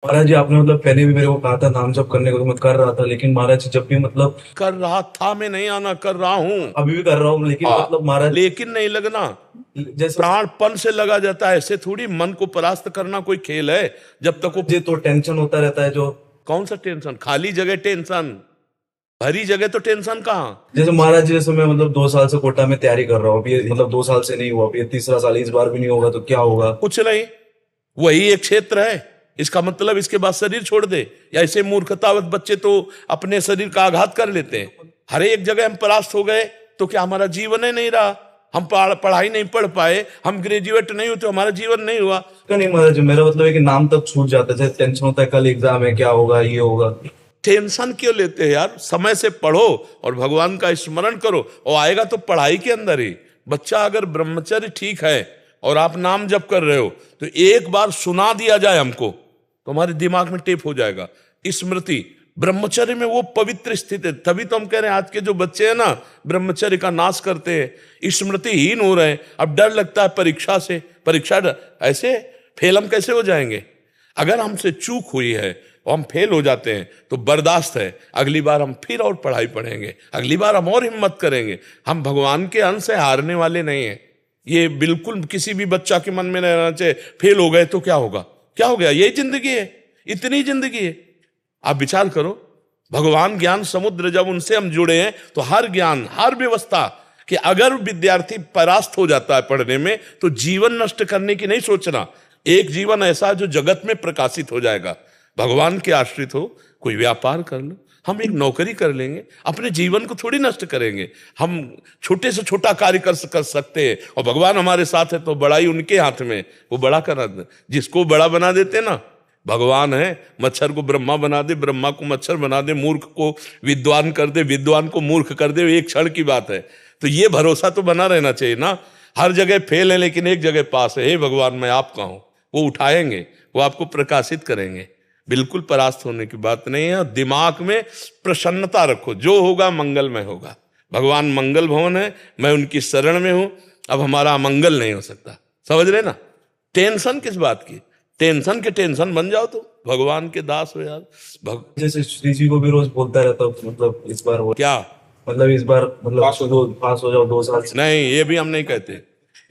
महाराज जी आपने मतलब पहले भी मेरे को कहा था नाम जप करने को, तो मैं कर रहा था, लेकिन महाराज जी जब भी मतलब कर रहा था, मैं नहीं आना, कर रहा हूं। अभी भी कर रहा हूँ, लेकिन मतलब महाराज लेकिन नहीं लगना, जैसे प्राणपण से लगा जाता है। ऐसे थोड़ी मन को परास्त करना कोई खेल है। जब तक वो, महाराज जी तो टेंशन होता रहता है जो। कौन सा टेंशन? खाली जगह टेंशन, भरी जगह तो टेंशन कहाँ। जैसे महाराज जी, जैसे मैं मतलब 2 साल से कोटा में तैयारी कर रहा हूँ, अभी मतलब 2 साल से नहीं हुआ, अभी ये तीसरा साल है, इस बार भी नहीं होगा तो क्या होगा? कुछ नहीं, वही एक क्षेत्र है। इसका मतलब इसके बाद शरीर छोड़ दे? या ऐसे मूर्खतावत बच्चे तो अपने शरीर का आघात कर लेते हैं। हर एक जगह हम परास्त हो गए तो क्या हमारा जीवन ही नहीं रहा? हम पढ़ाई नहीं पढ़ पाए, हम ग्रेजुएट नहीं हुए तो हमारा जीवन नहीं हुआ। क्या नहीं महाराज जी, मेरा मतलब है कि नाम तक छूट जाता है, जैसे टेंशन होता है कल एग्जाम है, क्या होगा, ये होगा। टेंशन क्यों लेते हैं यार? समय से पढ़ो और भगवान का स्मरण करो, और आएगा तो पढ़ाई के अंदर ही। बच्चा अगर ब्रह्मचर्य ठीक है और आप नाम जप कर रहे हो, तो एक बार सुना दिया जाए हमको तो हमारे दिमाग में टेप हो जाएगा स्मृति। ब्रह्मचर्य में वो पवित्र स्थिति है। तभी तो हम कह रहे हैं आज के जो बच्चे हैं ना, ब्रह्मचर्य का नाश करते हैं, स्मृतिहीन हो रहे हैं। अब डर लगता है परीक्षा से, ऐसे फेल हम कैसे हो जाएंगे? अगर हमसे चूक हुई है और हम फेल हो जाते हैं तो बर्दाश्त है, अगली बार हम फिर और पढ़ाई पढ़ेंगे, अगली बार हम और हिम्मत करेंगे। हम भगवान के अंश से हारने वाले नहीं हैं। ये बिल्कुल किसी भी बच्चा के मन में नहीं रहना चाहिए फेल हो गए तो क्या होगा, क्या हो गया, यही जिंदगी है, इतनी जिंदगी है। आप विचार करो, भगवान ज्ञान समुद्र, जब उनसे हम जुड़े हैं तो हर ज्ञान, हर व्यवस्था, कि अगर विद्यार्थी परास्त हो जाता है पढ़ने में तो जीवन नष्ट करने की नहीं सोचना। एक जीवन ऐसा जो जगत में प्रकाशित हो जाएगा। भगवान के आश्रित हो, कोई व्यापार कर लो, हम एक नौकरी कर लेंगे, अपने जीवन को थोड़ी नष्ट करेंगे। हम छोटे से छोटा कार्य कर सकते हैं, और भगवान हमारे साथ है तो बड़ाई उनके हाथ में, वो बड़ा करा दे। जिसको बड़ा बना देते ना, भगवान है। मच्छर को ब्रह्मा बना दे, ब्रह्मा को मच्छर बना दे, मूर्ख को विद्वान कर दे, विद्वान को मूर्ख कर दे, एक क्षण की बात है। तो ये भरोसा तो बना रहना चाहिए ना। हर जगह फेल है लेकिन एक जगह पास है। हे भगवान, मैं आपका हूं। वो उठाएंगे, वो आपको प्रकाशित करेंगे। बिल्कुल परास्त होने की बात नहीं है। दिमाग में प्रसन्नता रखो, जो होगा मंगलमय होगा। भगवान मंगल भवन है, मैं उनकी शरण में हूं। अब हमारा अमंगल नहीं हो सकता, समझ रहे ना? टेंशन किस बात की? टेंशन के टेंशन बन जाओ तो भगवान के दास हो यार। जैसे श्री जी को भी रोज बोलता रहता हूँ, मतलब इस बार हो, क्या? मतलब इस बार मतलब पास हो जाओ 2 साल से। नहीं, ये भी हम नहीं कहते,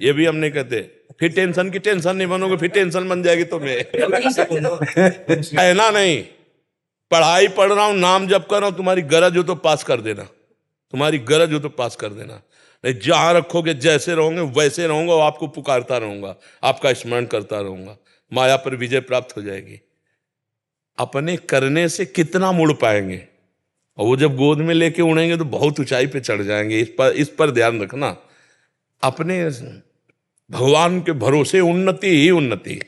ये भी हम नहीं कहते। फिर टेंशन की टेंशन नहीं बनोगे, फिर टेंशन बन जाएगी तुम्हें। है ना? नहीं, पढ़ाई पढ़ रहा हूं, नाम जप कर रहा हूं, तुम्हारी गरज हो तो पास कर देना, तुम्हारी गरज हो तो पास कर देना। नहीं, जहां रखोगे जैसे रहोगे वैसे रहूंगा, और आपको पुकारता रहूंगा, आपका स्मरण करता रहूंगा, माया पर विजय प्राप्त हो जाएगी। अपने करने से कितना मुड़ पाएंगे, और वो जब गोद में लेके उड़ेंगे तो बहुत ऊंचाई पे चढ़ जाएंगे। इस पर ध्यान रखना। अपने भगवान के भरोसे उन्नति ही उन्नति।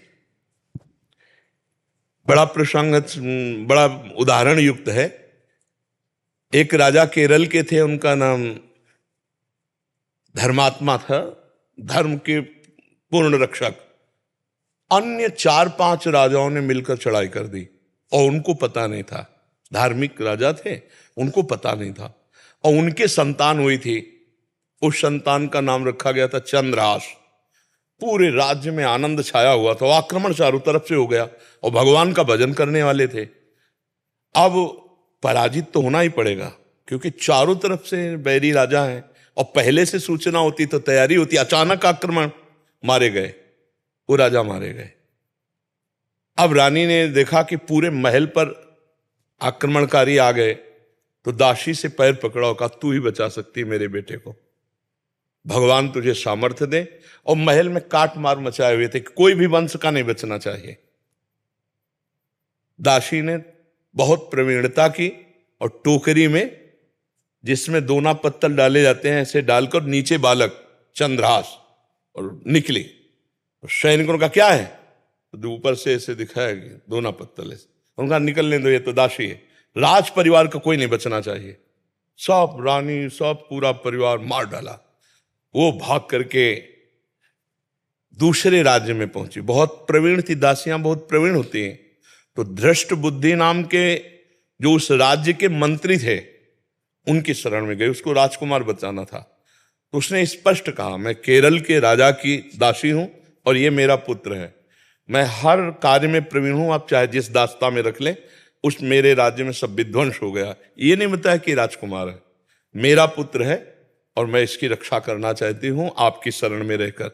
बड़ा प्रसंग, बड़ा उदाहरण युक्त है। एक राजा केरल के थे, उनका नाम धर्मात्मा था, धर्म के पूर्ण रक्षक। अन्य 4-5 राजाओं ने मिलकर चढ़ाई कर दी और उनको पता नहीं था। धार्मिक राजा थे, उनको पता नहीं था। और उनके संतान हुई थी, उस संतान का नाम रखा गया था चंद्रहास। पूरे राज्य में आनंद छाया हुआ था, आक्रमण चारों तरफ से हो गया, और भगवान का भजन करने वाले थे। अब पराजित तो होना ही पड़ेगा, क्योंकि चारों तरफ से बैरी राजा हैं, और पहले से सूचना होती तो तैयारी होती। अचानक आक्रमण, मारे गए, वो राजा मारे गए। अब रानी ने देखा कि पूरे महल पर आक्रमणकारी आ गए, तो दासी से पैर पकड़ा और कहा, तू ही बचा सकती मेरे बेटे को, भगवान तुझे सामर्थ्य दे। और महल में काट मार मचाए हुए थे, कोई भी वंश का नहीं बचना चाहिए। दासी ने बहुत प्रवीणता की, और टोकरी में जिसमें दोना पत्तल डाले जाते हैं, ऐसे डालकर नीचे बालक चंद्रहास, और निकली। तो सैनिकों का क्या है, तो ऊपर से ऐसे दिखाया कि दोना पत्तल है। उनका निकलने दो, ये तो दासी है, राज परिवार का कोई नहीं बचना चाहिए। सब रानी, सब पूरा परिवार मार डाला। वो भाग करके दूसरे राज्य में पहुंची। बहुत प्रवीण थी, दासियां बहुत प्रवीण होती हैं। तो धृष्ट बुद्धि नाम के जो उस राज्य के मंत्री थे, उनकी शरण में गई, उसको राजकुमार बचाना था। तो उसने स्पष्ट कहा, मैं केरल के राजा की दासी हूं और ये मेरा पुत्र है, मैं हर कार्य में प्रवीण हूं, आप चाहे जिस दास्ता में रख लें, उस मेरे राज्य में सब विध्वंस हो गया। ये नहीं बताया कि राजकुमार है, मेरा पुत्र है और मैं इसकी रक्षा करना चाहती हूं आपकी शरण में रहकर।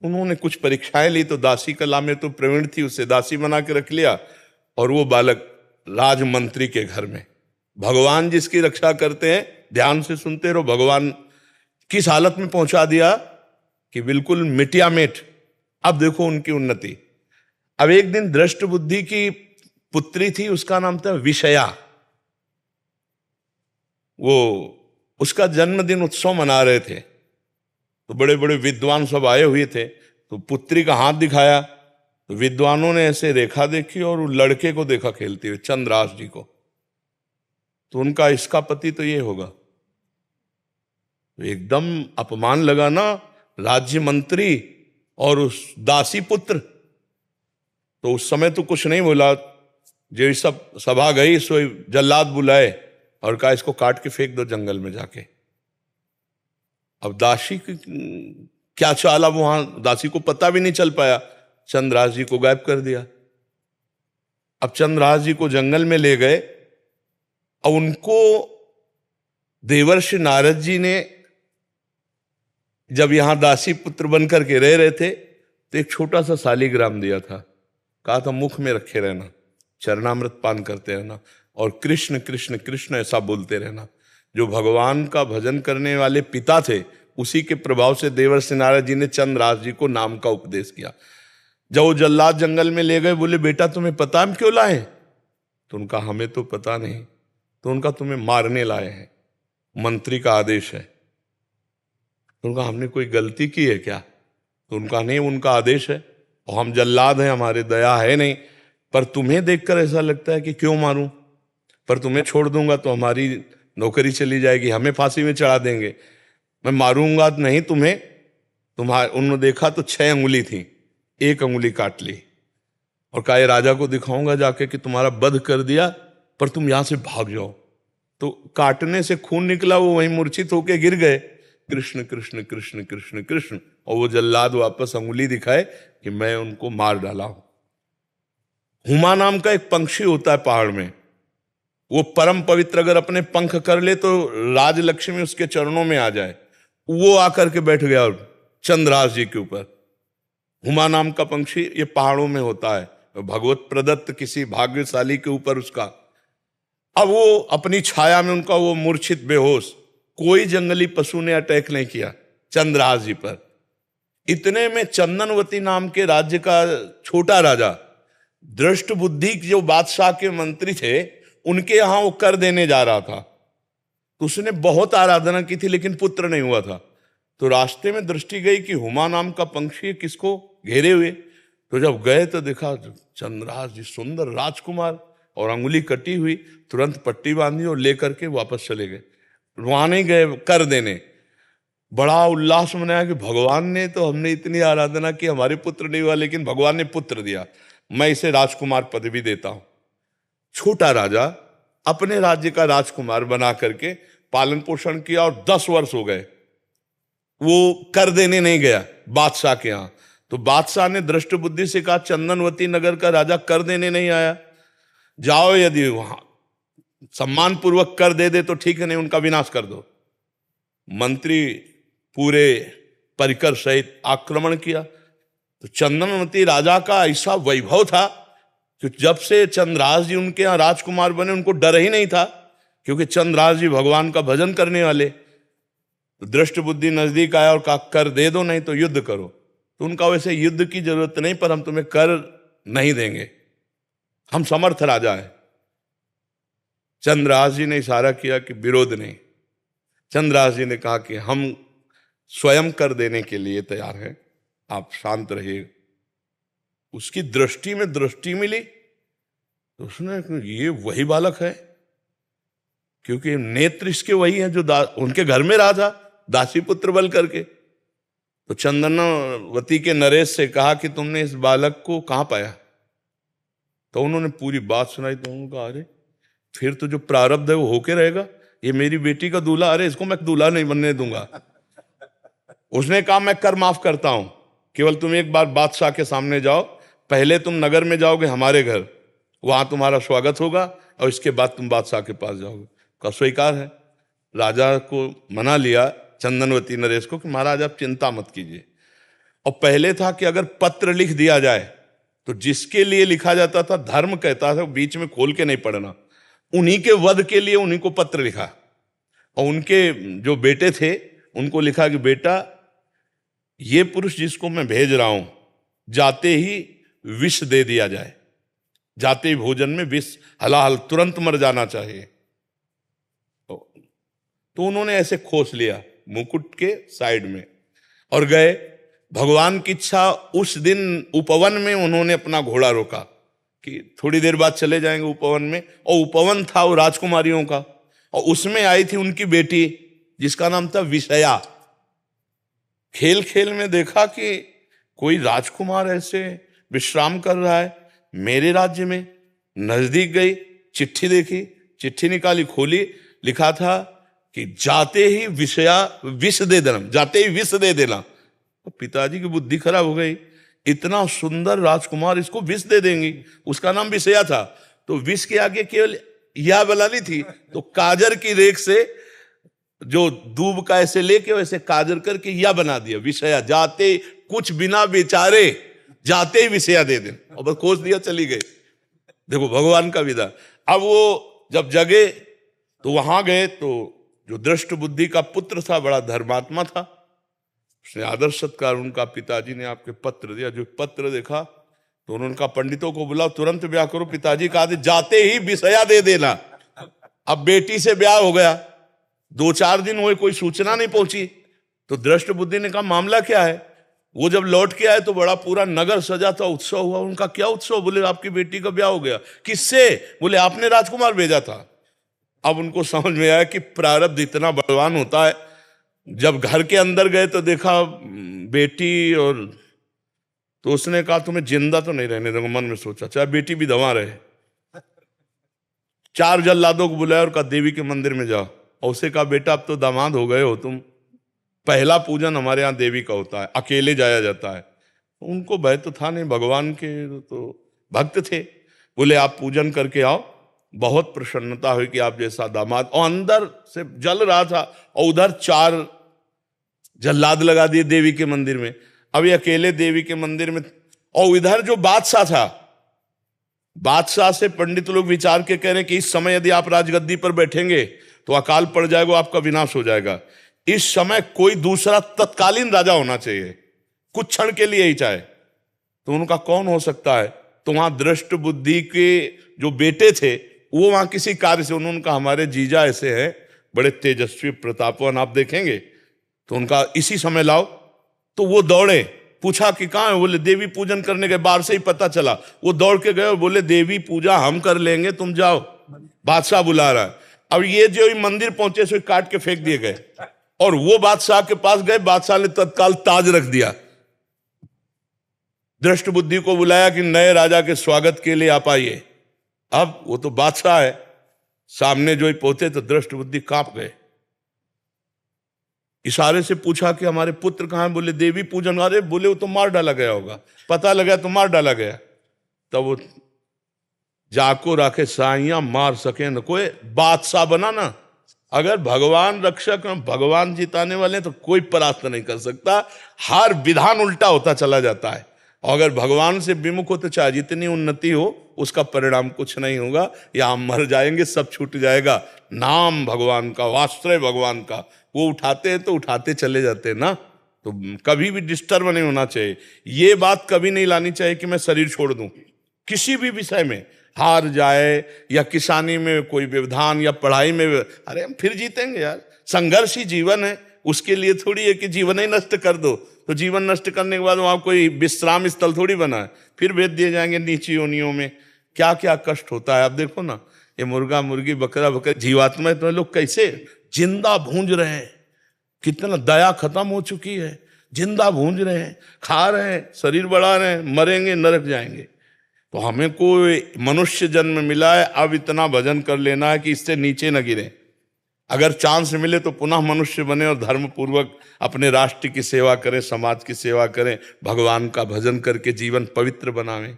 उन्होंने कुछ परीक्षाएं ली तो दासी कला में तो प्रवीण थी, उसे दासी बना के रख लिया और वो बालक राजमंत्री के घर में। भगवान जिसकी रक्षा करते हैं, ध्यान से सुनते रहो, भगवान किस हालत में पहुंचा दिया कि बिल्कुल मिटिया मिट। अब देखो उनकी उन्नति। अब एक दिन दृष्ट बुद्धि की पुत्री थी, उसका नाम था विषया। वो उसका जन्मदिन उत्सव मना रहे थे, तो बड़े बड़े विद्वान सब आए हुए थे। तो पुत्री का हाथ दिखाया तो विद्वानों ने ऐसे रेखा देखी और लड़के को देखा खेलते हुए, चंद्रास जी को। तो उनका इसका पति तो ये होगा। तो एकदम अपमान लगा ना, राज्य मंत्री और उस दासी पुत्र। तो उस समय तो कुछ नहीं बोला, जो सब सभा गई सो जल्लाद बुलाए और कहा इसको काट के फेंक दो जंगल में जाके। अब दासी की क्या चाल, अब वहां दासी को पता भी नहीं चल पाया, चंद्रास जी को गायब कर दिया। अब चंद्रास जी को जंगल में ले गए और उनको देवर्षि नारद जी ने जब यहां दासी पुत्र बनकर के रह रहे थे तो एक छोटा सा शालिग्राम दिया था। कहा था मुख में रखे रहना, चरणामृत पान करते रहना और कृष्ण कृष्ण कृष्ण ऐसा बोलते रहना। जो भगवान का भजन करने वाले पिता थे, उसी के प्रभाव से देवर्षि नारद जी ने चंद्रास जी को नाम का उपदेश किया। जब वो जल्लाद जंगल में ले गए, बोले बेटा तुम्हें पता हम क्यों लाए? तो उनका हमें तो पता नहीं। तो उनका तुम्हें मारने लाए हैं, मंत्री का आदेश है। तो उनका हमने कोई गलती की है क्या? तो उनका नहीं, उनका आदेश है और हम जल्लाद हैं, हमारे दया है नहीं। पर तुम्हें देखकर ऐसा लगता है कि क्यों मारूं, पर तुम्हें छोड़ दूंगा तो हमारी नौकरी चली जाएगी, हमें फांसी में चढ़ा देंगे। मैं मारूंगा नहीं तुम्हें। तुम्हारे उन्होंने देखा तो 6 अंगुली थी, 1 अंगुली काट ली और कहा ये राजा को दिखाऊंगा जाके कि तुम्हारा वध कर दिया, पर तुम यहां से भाग जाओ। तो काटने से खून निकला, वो वहीं मूर्छित होके गिर गए। कृष्ण कृष्ण कृष्ण कृष्ण कृष्ण, और वो जल्लाद वापस अंगुली दिखाए कि मैं उनको मार डाला हूं। हुमा नाम का एक पंक्षी होता है पहाड़ में, वो परम पवित्र, अगर अपने पंख कर ले तो राजलक्ष्मी उसके चरणों में आ जाए। वो आकर के बैठ गया चंद्रास जी के ऊपर। हुमा नाम का पंक्षी ये पहाड़ों में होता है, भगवत प्रदत्त किसी भाग्यशाली के ऊपर उसका। अब वो अपनी छाया में उनका वो मूर्छित बेहोश, कोई जंगली पशु ने अटैक नहीं किया चंद्रास जी पर। इतने में चंदनवती नाम के राज्य का छोटा राजा, दृष्ट बुद्धि जो बादशाह के मंत्री थे, उनके यहां वो कर देने जा रहा था। तो उसने बहुत आराधना की थी लेकिन पुत्र नहीं हुआ था। तो रास्ते में दृष्टि गई कि हुमा नाम का पंक्षी किसको घेरे हुए। तो जब गए तो देखा चंद्रास जी सुंदर राजकुमार और अंगुली कटी हुई, तुरंत पट्टी बांधी और लेकर के वापस चले गए। वहां नहीं गए कर देने, बड़ा उल्लास मनाया कि भगवान ने तो, हमने इतनी आराधना की, हमारे पुत्र नहीं हुआ लेकिन भगवान ने पुत्र दिया, मैं इसे राजकुमार पदवी देता हूं। छोटा राजा अपने राज्य का राजकुमार बना करके पालन पोषण किया और 10 वर्ष हो गए। वो कर देने नहीं गया बादशाह के यहां। तो बादशाह ने दृष्ट बुद्धि से कहा चंदनवती नगर का राजा कर देने नहीं आया, जाओ यदि वहां सम्मान पूर्वक कर दे तो ठीक है, नहीं उनका विनाश कर दो। मंत्री पूरे परिकर सहित आक्रमण किया। तो चंदनवती राजा का ऐसा वैभव था कि जब से चंद्रास जी उनके यहां राजकुमार बने, उनको डर ही नहीं था, क्योंकि चंद्रास जी भगवान का भजन करने वाले। तो दृष्ट बुद्धि नजदीक आया और कहा कर दे दो, नहीं तो युद्ध करो। तो उनका वैसे युद्ध की जरूरत नहीं, पर हम तुम्हें कर नहीं देंगे, हम समर्थ राजा है। चंद्रास जी ने इशारा किया कि विरोध नहीं। चंद्रास जी ने कहा कि हम स्वयं कर देने के लिए तैयार हैं, आप शांत रहिए। उसकी दृष्टि में दृष्टि मिली तो उसने, ये वही बालक है, क्योंकि नेत्र इसके वही हैं जो उनके घर में रहा था दासी पुत्र बल करके। तो चंदनवती के नरेश से कहा कि तुमने इस बालक को कहां पाया? तो उन्होंने पूरी बात सुनाई। तो उन्होंने कहा अरे फिर तो जो प्रारब्ध है वो होके रहेगा, ये मेरी बेटी का दूल्हा, अरे इसको मैं दूल्हा नहीं बनने दूंगा। उसने कहा मैं कर माफ करता हूं, केवल तुम एक बार बादशाह के सामने जाओ, पहले तुम नगर में जाओगे हमारे घर, वहां तुम्हारा स्वागत होगा और इसके बाद तुम बादशाह के पास जाओगे। का स्वीकार है। राजा को मना लिया चंदनवती नरेश को कि महाराज आप चिंता मत कीजिए। और पहले था कि अगर पत्र लिख दिया जाए तो जिसके लिए लिखा जाता था, धर्म कहता था बीच में खोल के नहीं पढ़ना, उन्हीं के वध के लिए उन्हीं को पत्र लिखा। और उनके जो बेटे थे उनको लिखा कि बेटा ये पुरुष जिसको मैं भेज रहा हूं, जाते ही विष दे दिया जाए, जाते ही भोजन में विष, हलाहल तुरंत मर जाना चाहिए। तो उन्होंने ऐसे खोस लिया मुकुट के साइड में और गए। भगवान की इच्छा, उस दिन उपवन में उन्होंने अपना घोड़ा रोका कि थोड़ी देर बाद चले जाएंगे उपवन में। और उपवन था वो राजकुमारियों का, और उसमें आई थी उनकी बेटी जिसका नाम था विषया। खेल खेल में देखा कि कोई राजकुमार ऐसे विश्राम कर रहा है मेरे राज्य में। नजदीक गई, चिट्ठी देखी, चिट्ठी निकाली, खोली, लिखा था कि जाते ही विषया विष दे देना, जाते ही विष दे देना। तो पिताजी की बुद्धि खराब हो गई, इतना सुंदर राजकुमार इसको विष दे देंगी। उसका नाम विषया था, तो विष के आगे केवल या बनानी थी, तो काजर की रेख से जो दूब का ऐसे लेके वैसे काजर करके या बना दिया विषया। जाते कुछ बिना विचारे जाते ही विषया दे दें, और बस खोज दिया, चली गई। देखो भगवान का विधा। अब वो जब जगे तो वहां गए, तो जो दृष्ट बुद्धि का पुत्र था, बड़ा धर्मात्मा था, उसने आदर सत्कार, उनका पिताजी ने आपके पत्र दिया। जो पत्र देखा तो उन्होंने कहा पंडितों को बुलाओ, तुरंत ब्याह करो। पिताजी का आदेश, जाते ही विषया दे देना। अब बेटी से ब्याह हो गया, 2-4 दिन हुए, कोई सूचना नहीं पहुंची। तो दृष्ट बुद्धि ने कहा मामला क्या है। वो जब लौट के आए तो बड़ा पूरा नगर सजा था, उत्सव हुआ। उनका क्या उत्सव? बोले आपकी बेटी का ब्याह हो गया। किससे? बोले आपने राजकुमार भेजा था। अब उनको समझ में आया कि प्रारब्ध इतना बलवान होता है। जब घर के अंदर गए तो देखा बेटी, और तो उसने कहा तुम्हें जिंदा तो नहीं रहने दूंगा। मन में सोचा चाहे बेटी भी दवा रहे। 4 जल्लादों को बुलाया और कहा देवी के मंदिर में जाओ। और उसे कहा बेटा अब तो दामाद हो गए हो तुम, पहला पूजन हमारे यहाँ देवी का होता है, अकेले जाया जाता है। उनको भय तो था नहीं, भगवान के तो भक्त थे। बोले आप पूजन करके आओ, बहुत प्रसन्नता हुई कि आप जैसा दामाद। और अंदर से जल रहा था, और उधर 4 जल्लाद लगा दिए देवी के मंदिर में। अभी अकेले देवी के मंदिर में, और इधर जो बादशाह था, बादशाह से पंडित लोग विचार के कह रहे हैं कि इस समय यदि आप राजगद्दी पर बैठेंगे तो अकाल पड़ जाएगा, आपका विनाश हो जाएगा। इस समय कोई दूसरा तत्कालीन राजा होना चाहिए, कुछ क्षण के लिए ही चाहे। तो उनका कौन हो सकता है? तो वहां दृष्ट बुद्धि के जो बेटे थे वो वहां किसी कार्य से, उन्होंने कहा हमारे जीजा ऐसे हैं, बड़े तेजस्वी प्रतापवान, आप देखेंगे तो उनका इसी समय लाओ। तो वो दौड़े, पूछा कि कहाँ है? बोले देवी पूजन करने गए, बाहर से ही पता चला। वो दौड़ के गए और बोले देवी पूजा हम कर लेंगे, तुम जाओ, बादशाह बुला रहा है। अब ये जो मंदिर पहुंचे सो काट के फेंक दिए गए, और वो बादशाह के पास गए। बादशाह ने तत्काल ताज रख दिया। दृष्ट बुद्धि को बुलाया कि नए राजा के स्वागत के लिए आप आइए। अब वो तो बादशाह है, सामने जो ही पहुंचे तो दृष्ट बुद्धि कांप गए। इशारे से पूछा कि हमारे पुत्र कहां है? बोले देवी पूजन। अरे बोले वो तो मार डाला गया होगा, पता लगा तो मार डाला गया। तब वो जाको राखे साइया मार सके न कोई, बादशाह बना ना। अगर भगवान रक्षक, भगवान जिताने वाले तो कोई परास्त नहीं कर सकता। हर विधान उल्टा होता चला जाता है। और अगर भगवान से विमुख हो तो चाहे जितनी उन्नति हो उसका परिणाम कुछ नहीं होगा, या हम मर जाएंगे, सब छूट जाएगा। नाम भगवान का, वास्त्र भगवान का, वो उठाते हैं तो उठाते चले जाते हैं ना। तो कभी भी डिस्टर्ब नहीं होना चाहिए। ये बात कभी नहीं लानी चाहिए कि मैं शरीर छोड़ दूं किसी भी विषय में, हार जाए या किसानी में कोई व्यवधान या पढ़ाई में। अरे हम फिर जीतेंगे यार, संघर्ष ही जीवन है। उसके लिए थोड़ी है कि जीवन ही नष्ट कर दो। तो जीवन नष्ट करने के बाद वहां कोई विश्राम स्थल थोड़ी बना है, फिर भेज दिए जाएंगे नीची योनियों में। क्या क्या कष्ट होता है। आप देखो ना, ये मुर्गा मुर्गी बकरा बकरा जीवात्मा तो लोग कैसे जिंदा भूंज रहे हैं। कितना दया खत्म हो चुकी है, जिंदा भूंज रहे हैं, खा रहे हैं, शरीर बढ़ा रहे हैं, मरेंगे, नरक जाएंगे। तो हमें कोई मनुष्य जन्म मिला है, अब इतना भजन कर लेना है कि इससे नीचे न गिरे। अगर चांस मिले तो पुनः मनुष्य बने और धर्म पूर्वक अपने राष्ट्र की सेवा करें, समाज की सेवा करें, भगवान का भजन करके जीवन पवित्र बनावें।